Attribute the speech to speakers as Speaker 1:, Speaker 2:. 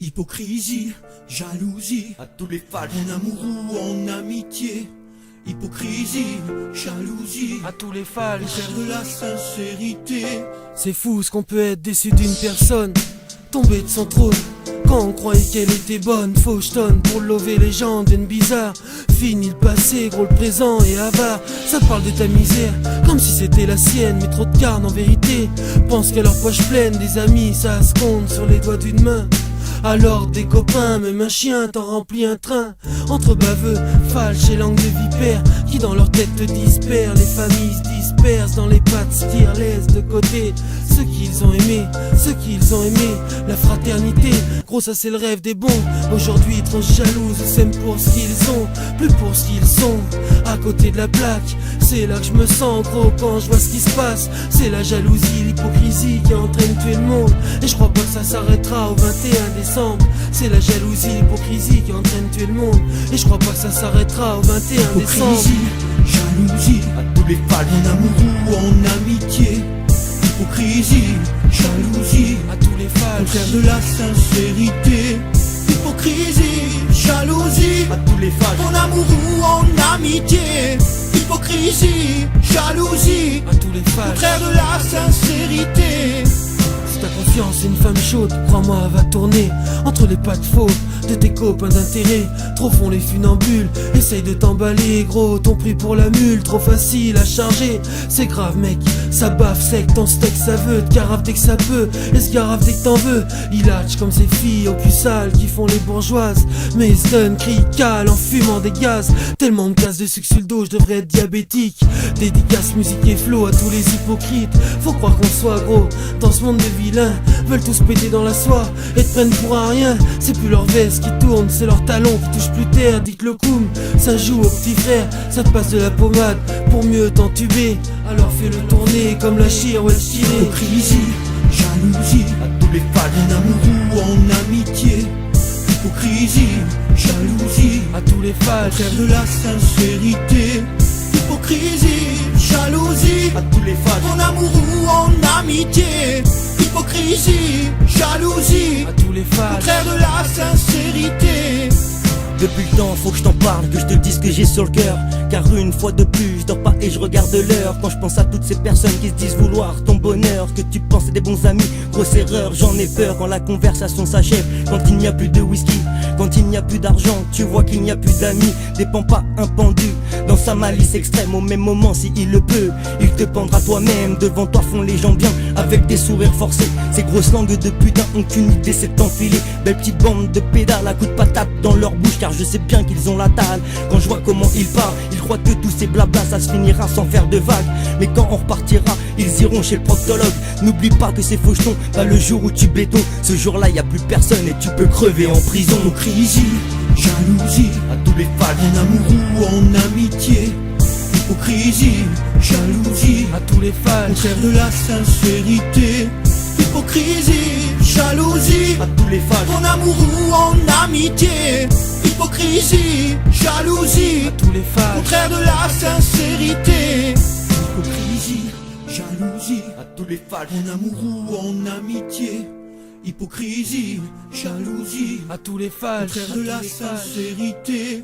Speaker 1: Hypocrisie, jalousie,
Speaker 2: à tous les fans,
Speaker 1: en amour ou en amitié. Hypocrisie, jalousie,
Speaker 3: à tous les falches,
Speaker 1: faire de la sincérité.
Speaker 3: c'est fou ce qu'on peut être déçu d'une personne tombée de son trône. Quand on croyait qu'elle était bonne, fauchetonne pour lever les gens d'une bizarre. Fini le passé, gros le présent et avare. Ça parle de ta misère, comme si c'était la sienne. Mais trop de carnes en vérité, pense qu'à leur poche pleine des amis, ça se compte sur les doigts d'une main. Alors des copains, même un chien t'en remplit un train. Entre baveux, falches et langues de vipère qui dans leur tête te dispersent. Les familles se dispersent dans les pattes, se tirent, laissent de côté ceux qu'ils ont aimé, ceux qu'ils ont aimé. La fraternité, gros ça c'est le rêve des bons. Aujourd'hui ils trop jalouses, s'aiment pour ce qu'ils ont, plus pour ce qu'ils sont. À côté de la plaque, c'est là que je me sens gros quand je vois ce qui se passe. C'est la jalousie, l'hypocrisie qui entraîne tuer le monde. Et je crois pas que ça s'arrêtera au 21 décembre. C'est la jalousie, l'hypocrisie qui entraîne tuer le monde. Et je crois pas que ça s'arrêtera au 21 décembre.
Speaker 1: Hypocrisie, jalousie,
Speaker 2: à tous les fans,
Speaker 1: en amour ou en amitié. Hypocrisie, jalousie,
Speaker 3: à tous les falches,
Speaker 1: faire de la sincérité. Hypocrisie, jalousie,
Speaker 2: à tous les fans,
Speaker 1: en amour ou en amitié. Hypocrisie, jalousie,
Speaker 3: à tous les falches.
Speaker 1: faire de la sincérité.
Speaker 3: Si t'as confiance, une femme chaude, crois-moi, elle va tourner entre les pattes faux de tes copains d'intérêt. Trop font les funambules, essaye de t'emballer, gros, ton prix pour la mule, trop facile à charger. C'est grave mec, ça baffe sec, ton steak ça veut, te carafe dès que ça peut, et se garafe dès que t'en veux. Il hatch comme ces filles au cul sale qui font les bourgeoises, mais ils se donnent, crient, calent en fumant des gaz. Tellement me casse de sucre sur le dos, je devrais être diabétique. Dédicace, musique et flow à tous les hypocrites. Faut croire qu'on soit gros, dans ce monde de vilains, veulent tous péter dans la soie et te prennent pour un rien. C'est plus leur veste qui tourne, c'est leur talon qui touche plus terre. Dites le coum, ça joue au petit frère, ça te passe de la pommade pour mieux t'entuber. Alors fais-le tourner comme la chire ou le tiré.
Speaker 1: Hypocrisie, jalousie,
Speaker 2: à tous les fans,
Speaker 1: en amour ou en amitié. Hypocrisie, jalousie,
Speaker 3: à tous les falches,
Speaker 1: faire de la sincérité. Hypocrisie, jalousie,
Speaker 2: à tous les fans,
Speaker 1: en amour ou en amitié. Hypocrisie, jalousie,
Speaker 3: à tous les falches.
Speaker 1: faire de la sincérité.
Speaker 2: depuis le temps, faut que je t'en parle, que je te dise ce que j'ai sur le cœur. Car une fois de plus, je dors pas et je regarde l'heure. Quand je pense à toutes ces personnes qui se disent vouloir ton bonheur, que tu penses des bons amis, grosse erreur, j'en ai peur. Quand la conversation s'achève, quand il n'y a plus de whisky, quand il n'y a plus d'argent, tu vois qu'il n'y a plus d'amis. Dépend pas un pendu dans sa malice extrême. Au même moment, si il le peut, il te pendra toi-même. Devant toi font les gens bien, avec des sourires forcés. Ces grosses langues de putain ont qu'une idée, c'est enfilée. Belle petite bande de pédales à coups de patate dans leur bouche, car je sais bien qu'ils ont la dalle. Quand je vois comment ils parlent, ils croient que tous ces blablas ça se finira sans faire de vagues. Mais quand on repartira, ils iront chez le proctologue. N'oublie pas que c'est faucheton, pas le jour où tu béton. Ce jour-là y a plus personne et tu peux crever en prison.
Speaker 1: Hypocrisie, jalousie,
Speaker 2: À tous les fans,
Speaker 1: en amour ou en amitié. Hypocrisie, jalousie,
Speaker 3: À tous les falches,
Speaker 1: faire de la sincérité. Hypocrisie, jalousie,
Speaker 2: à tous les fans,
Speaker 1: en amour ou en amitié. Hypocrisie, jalousie,
Speaker 3: à tous les falches.
Speaker 1: contraire de la sincérité. Hypocrisie, jalousie,
Speaker 2: à tous les fans,
Speaker 1: en amour ou en amitié. Hypocrisie, jalousie,
Speaker 3: À tous les falches,
Speaker 1: contraire de la sincérité.